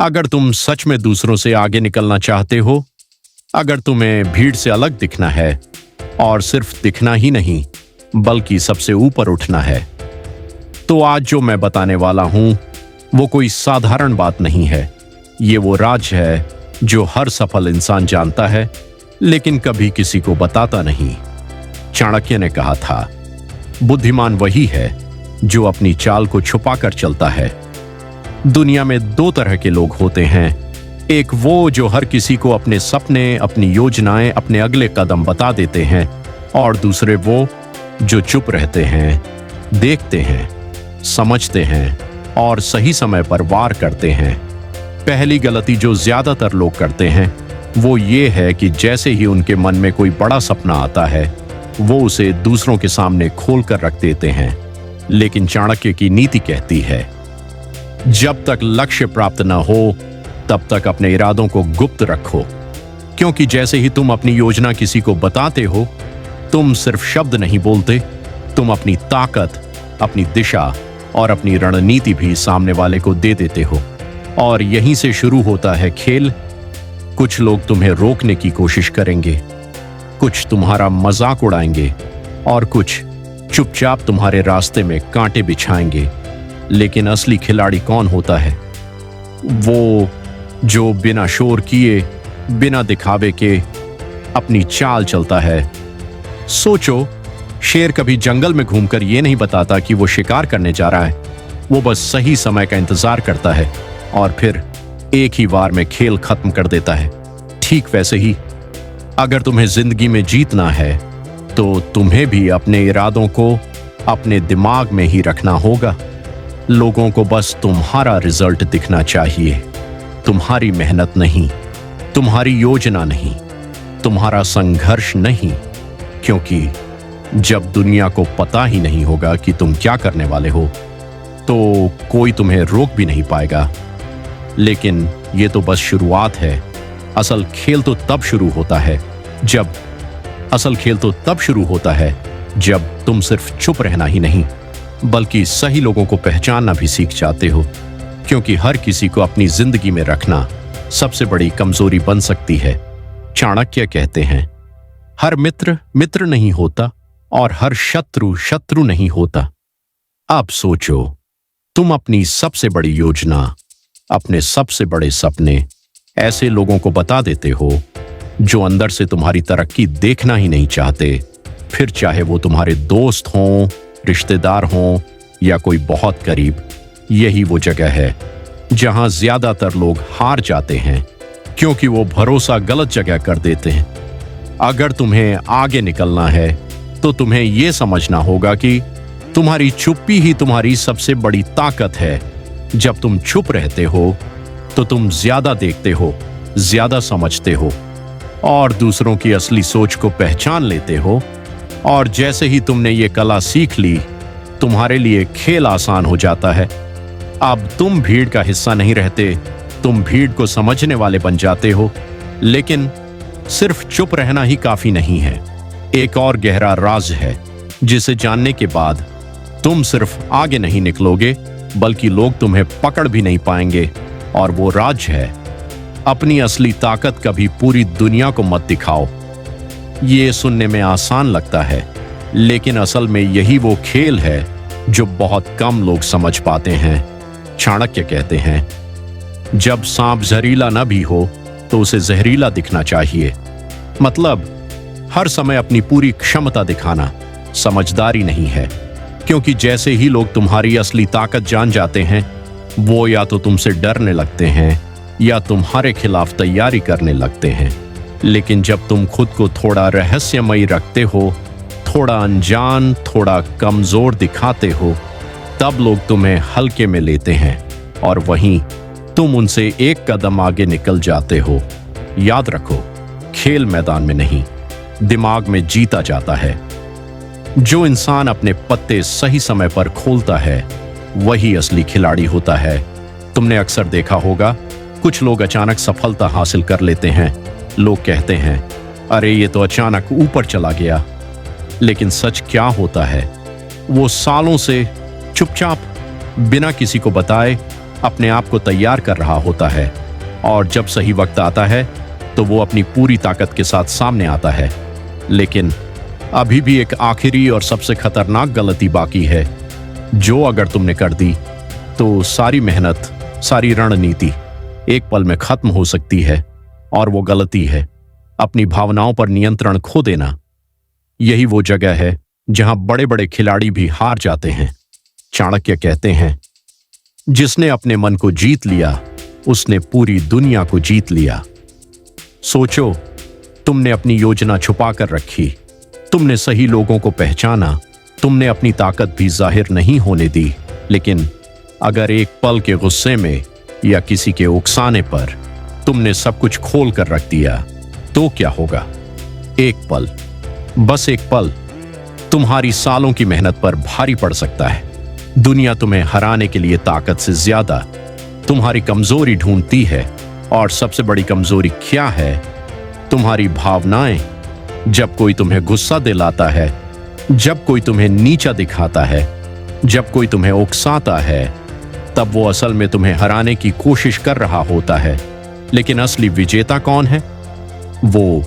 अगर तुम सच में दूसरों से आगे निकलना चाहते हो, अगर तुम्हें भीड़ से अलग दिखना है और सिर्फ दिखना ही नहीं बल्कि सबसे ऊपर उठना है, तो आज जो मैं बताने वाला हूं वो कोई साधारण बात नहीं है। ये वो राज है जो हर सफल इंसान जानता है लेकिन कभी किसी को बताता नहीं। चाणक्य ने कहा था, बुद्धिमान वही है जो अपनी चाल को छुपाकर चलता है। दुनिया में दो तरह के लोग होते हैं, एक वो जो हर किसी को अपने सपने, अपनी योजनाएं, अपने अगले कदम बता देते हैं, और दूसरे वो जो चुप रहते हैं, देखते हैं, समझते हैं और सही समय पर वार करते हैं। पहली गलती जो ज्यादातर लोग करते हैं वो ये है कि जैसे ही उनके मन में कोई बड़ा सपना आता है वो उसे दूसरों के सामने खोल कर रख देते हैं। लेकिन चाणक्य की नीति कहती है, जब तक लक्ष्य प्राप्त न हो तब तक अपने इरादों को गुप्त रखो, क्योंकि जैसे ही तुम अपनी योजना किसी को बताते हो, तुम सिर्फ शब्द नहीं बोलते, तुम अपनी ताकत, अपनी दिशा और अपनी रणनीति भी सामने वाले को दे देते हो। और यहीं से शुरू होता है खेल। कुछ लोग तुम्हें रोकने की कोशिश करेंगे, कुछ तुम्हारा मजाक उड़ाएंगे और कुछ चुपचाप तुम्हारे रास्ते में कांटे बिछाएंगे। लेकिन असली खिलाड़ी कौन होता है? वो जो बिना शोर किए, बिना दिखावे के अपनी चाल चलता है। सोचो, शेर कभी जंगल में घूमकर यह नहीं बताता कि वो शिकार करने जा रहा है। वो बस सही समय का इंतजार करता है और फिर एक ही वार में खेल खत्म कर देता है। ठीक वैसे ही अगर तुम्हें जिंदगी में जीतना है तो तुम्हें भी अपने इरादों को अपने दिमाग में ही रखना होगा। लोगों को बस तुम्हारा रिजल्ट दिखना चाहिए, तुम्हारी मेहनत नहीं, तुम्हारी योजना नहीं, तुम्हारा संघर्ष नहीं। क्योंकि जब दुनिया को पता ही नहीं होगा कि तुम क्या करने वाले हो तो कोई तुम्हें रोक भी नहीं पाएगा। लेकिन ये तो बस शुरुआत है। असल खेल तो तब शुरू होता है जब तुम सिर्फ चुप रहना ही नहीं बल्कि सही लोगों को पहचानना भी सीख जाते हो। क्योंकि हर किसी को अपनी जिंदगी में रखना सबसे बड़ी कमजोरी बन सकती है। चाणक्य कहते हैं, हर मित्र मित्र नहीं होता और हर शत्रु शत्रु नहीं होता। अब सोचो, तुम अपनी सबसे बड़ी योजना, अपने सबसे बड़े सपने ऐसे लोगों को बता देते हो जो अंदर से तुम्हारी तरक्की देखना ही नहीं चाहते। फिर चाहे वो तुम्हारे दोस्त हों, रिश्तेदार हों या कोई बहुत करीब, यही वो जगह है जहां ज्यादातर लोग हार जाते हैं क्योंकि वो भरोसा गलत जगह कर देते हैं। अगर तुम्हें आगे निकलना है तो तुम्हें यह समझना होगा कि तुम्हारी चुप्पी ही तुम्हारी सबसे बड़ी ताकत है। जब तुम चुप रहते हो तो तुम ज्यादा देखते हो, ज्यादा समझते हो और दूसरों की असली सोच को पहचान लेते हो। और जैसे ही तुमने ये कला सीख ली, तुम्हारे लिए खेल आसान हो जाता है। अब तुम भीड़ का हिस्सा नहीं रहते, तुम भीड़ को समझने वाले बन जाते हो। लेकिन सिर्फ चुप रहना ही काफी नहीं है। एक और गहरा राज है जिसे जानने के बाद तुम सिर्फ आगे नहीं निकलोगे बल्कि लोग तुम्हें पकड़ भी नहीं पाएंगे। और वो राज है, अपनी असली ताकत कभी पूरी दुनिया को मत दिखाओ। ये सुनने में आसान लगता है लेकिन असल में यही वो खेल है जो बहुत कम लोग समझ पाते हैं। चाणक्य कहते हैं, जब सांप जहरीला न भी हो तो उसे जहरीला दिखना चाहिए। मतलब हर समय अपनी पूरी क्षमता दिखाना समझदारी नहीं है। क्योंकि जैसे ही लोग तुम्हारी असली ताकत जान जाते हैं, वो या तो तुमसे डरने लगते हैं या तुम्हारे खिलाफ तैयारी करने लगते हैं। लेकिन जब तुम खुद को थोड़ा रहस्यमयी रखते हो, थोड़ा अनजान, थोड़ा कमजोर दिखाते हो, तब लोग तुम्हें हल्के में लेते हैं और वहीं तुम उनसे एक कदम आगे निकल जाते हो। याद रखो, खेल मैदान में नहीं, दिमाग में जीता जाता है। जो इंसान अपने पत्ते सही समय पर खोलता है वही असली खिलाड़ी होता है। तुमने अक्सर देखा होगा, कुछ लोग अचानक सफलता हासिल कर लेते हैं। लोग कहते हैं, अरे ये तो अचानक ऊपर चला गया। लेकिन सच क्या होता है, वो सालों से चुपचाप बिना किसी को बताए अपने आप को तैयार कर रहा होता है, और जब सही वक्त आता है तो वो अपनी पूरी ताकत के साथ सामने आता है। लेकिन अभी भी एक आखिरी और सबसे खतरनाक गलती बाकी है, जो अगर तुमने कर दी तो सारी मेहनत, सारी रणनीति एक पल में खत्म हो सकती है। और वो गलती है अपनी भावनाओं पर नियंत्रण खो देना। यही वो जगह है जहां बड़े बड़े खिलाड़ी भी हार जाते हैं। चाणक्य कहते हैं, जिसने अपने मन को जीत लिया उसने पूरी दुनिया को जीत लिया। सोचो, तुमने अपनी योजना छुपा कर रखी, तुमने सही लोगों को पहचाना, तुमने अपनी ताकत भी जाहिर नहीं होने दी। लेकिन अगर एक पल के गुस्से में या किसी के उकसाने पर तुमने सब कुछ खोल कर रख दिया, तो क्या होगा? एक पल, बस एक पल, तुम्हारी सालों की मेहनत पर भारी पड़ सकता है। दुनिया तुम्हें हराने के लिए ताकत से ज्यादा तुम्हारी कमजोरी ढूंढती है। और सबसे बड़ी कमजोरी क्या है? तुम्हारी भावनाएं। जब कोई तुम्हें गुस्सा दिलाता है, जब कोई तुम्हें नीचा दिखाता है, जब कोई तुम्हें उकसाता है, तब वो असल में तुम्हें हराने की कोशिश कर रहा होता है। लेकिन असली विजेता कौन है? वो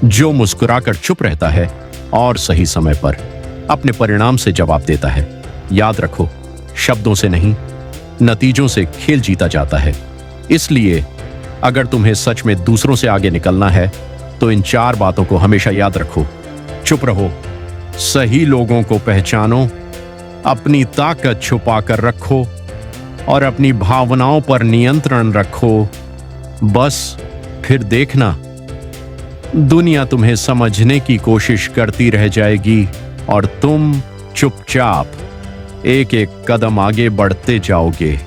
जो मुस्कुराकर चुप रहता है और सही समय पर अपने परिणाम से जवाब देता है। याद रखो, शब्दों से नहीं, नतीजों से खेल जीता जाता है। इसलिए अगर तुम्हें सच में दूसरों से आगे निकलना है तो इन 4 बातों को हमेशा याद रखो। चुप रहो, सही लोगों को पहचानो, अपनी ताकत छुपा कर रखो और अपनी भावनाओं पर नियंत्रण रखो। बस फिर देखना, दुनिया तुम्हें समझने की कोशिश करती रह जाएगी और तुम चुपचाप एक एक कदम आगे बढ़ते जाओगे।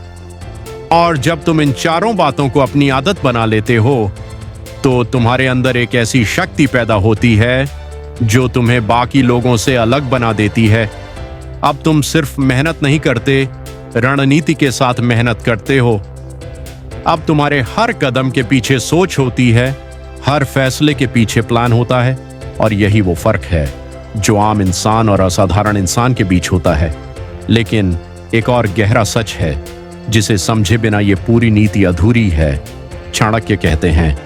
और जब तुम इन 4 बातों को अपनी आदत बना लेते हो तो तुम्हारे अंदर एक ऐसी शक्ति पैदा होती है जो तुम्हें बाकी लोगों से अलग बना देती है। अब तुम सिर्फ मेहनत नहीं करते, रणनीति के साथ मेहनत करते हो। अब तुम्हारे हर कदम के पीछे सोच होती है, हर फैसले के पीछे प्लान होता है। और यही वो फर्क है जो आम इंसान और असाधारण इंसान के बीच होता है। लेकिन एक और गहरा सच है जिसे समझे बिना ये पूरी नीति अधूरी है। चाणक्य कहते हैं,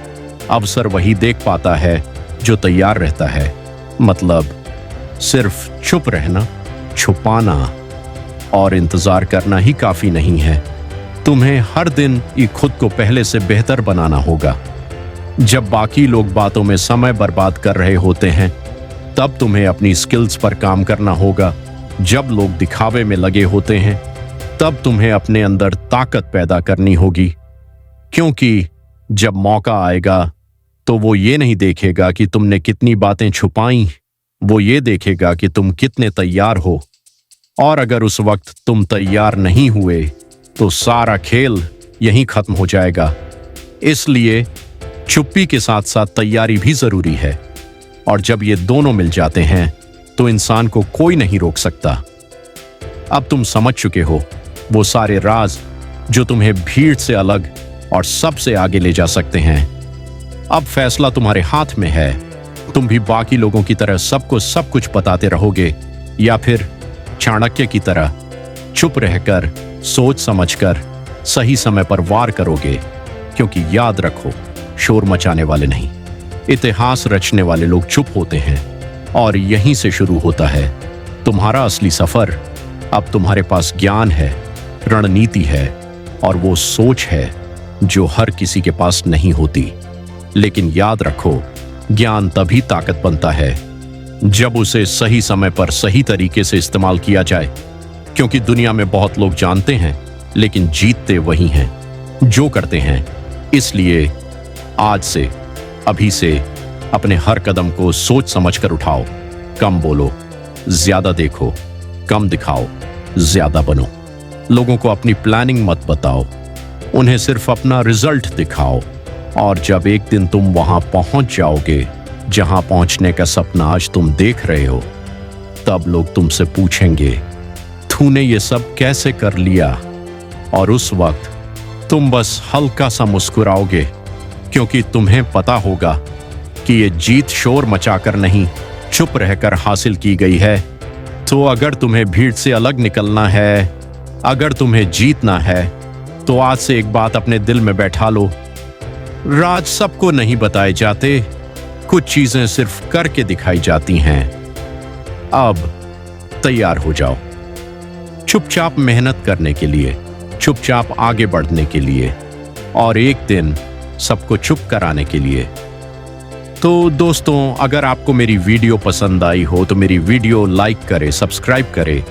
अवसर वही देख पाता है जो तैयार रहता है। मतलब सिर्फ चुप रहना, छुपाना और इंतजार करना ही काफी नहीं है। तुम्हें हर दिन ये खुद को पहले से बेहतर बनाना होगा। जब बाकी लोग बातों में समय बर्बाद कर रहे होते हैं, तब तुम्हें अपनी स्किल्स पर काम करना होगा। जब लोग दिखावे में लगे होते हैं, तब तुम्हें अपने अंदर ताकत पैदा करनी होगी। क्योंकि जब मौका आएगा तो वो ये नहीं देखेगा कि तुमने कितनी बातें छुपाई, वो ये देखेगा कि तुम कितने तैयार हो। और अगर उस वक्त तुम तैयार नहीं हुए तो सारा खेल यहीं खत्म हो जाएगा। इसलिए चुप्पी के साथ साथ तैयारी भी जरूरी है। और जब ये दोनों मिल जाते हैं तो इंसान को कोई नहीं रोक सकता। अब तुम समझ चुके हो वो सारे राज जो तुम्हें भीड़ से अलग और सबसे आगे ले जा सकते हैं। अब फैसला तुम्हारे हाथ में है। तुम भी बाकी लोगों की तरह सबको सब कुछ बताते रहोगे, या फिर चाणक्य की तरह चुप रहकर सोच समझकर सही समय पर वार करोगे। क्योंकि याद रखो, शोर मचाने वाले नहीं, इतिहास रचने वाले लोग चुप होते हैं। और यहीं से शुरू होता है तुम्हारा असली सफर। अब तुम्हारे पास ज्ञान है, रणनीति है और वो सोच है जो हर किसी के पास नहीं होती। लेकिन याद रखो, ज्ञान तभी ताकत बनता है जब उसे सही समय पर सही तरीके से इस्तेमाल किया जाए। क्योंकि दुनिया में बहुत लोग जानते हैं, लेकिन जीतते वही हैं जो करते हैं। इसलिए आज से, अभी से अपने हर कदम को सोच समझकर उठाओ। कम बोलो, ज्यादा देखो, कम दिखाओ, ज्यादा बनो। लोगों को अपनी प्लानिंग मत बताओ, उन्हें सिर्फ अपना रिजल्ट दिखाओ। और जब एक दिन तुम वहां पहुंच जाओगे जहां पहुंचने का सपना आज तुम देख रहे हो, तब लोग तुमसे पूछेंगे, तूने ये सब कैसे कर लिया? और उस वक्त तुम बस हल्का सा मुस्कुराओगे, क्योंकि तुम्हें पता होगा कि ये जीत शोर मचाकर नहीं, चुप रहकर हासिल की गई है। तो अगर तुम्हें भीड़ से अलग निकलना है, अगर तुम्हें जीतना है, तो आज से एक बात अपने दिल में बैठा लो, राज सबको नहीं बताए जाते, कुछ चीजें सिर्फ करके दिखाई जाती हैं। अब तैयार हो जाओ, चुपचाप मेहनत करने के लिए, चुपचाप आगे बढ़ने के लिए और एक दिन सबको चुप कराने के लिए। तो दोस्तों, अगर आपको मेरी वीडियो पसंद आई हो तो मेरी वीडियो लाइक करें, सब्सक्राइब करें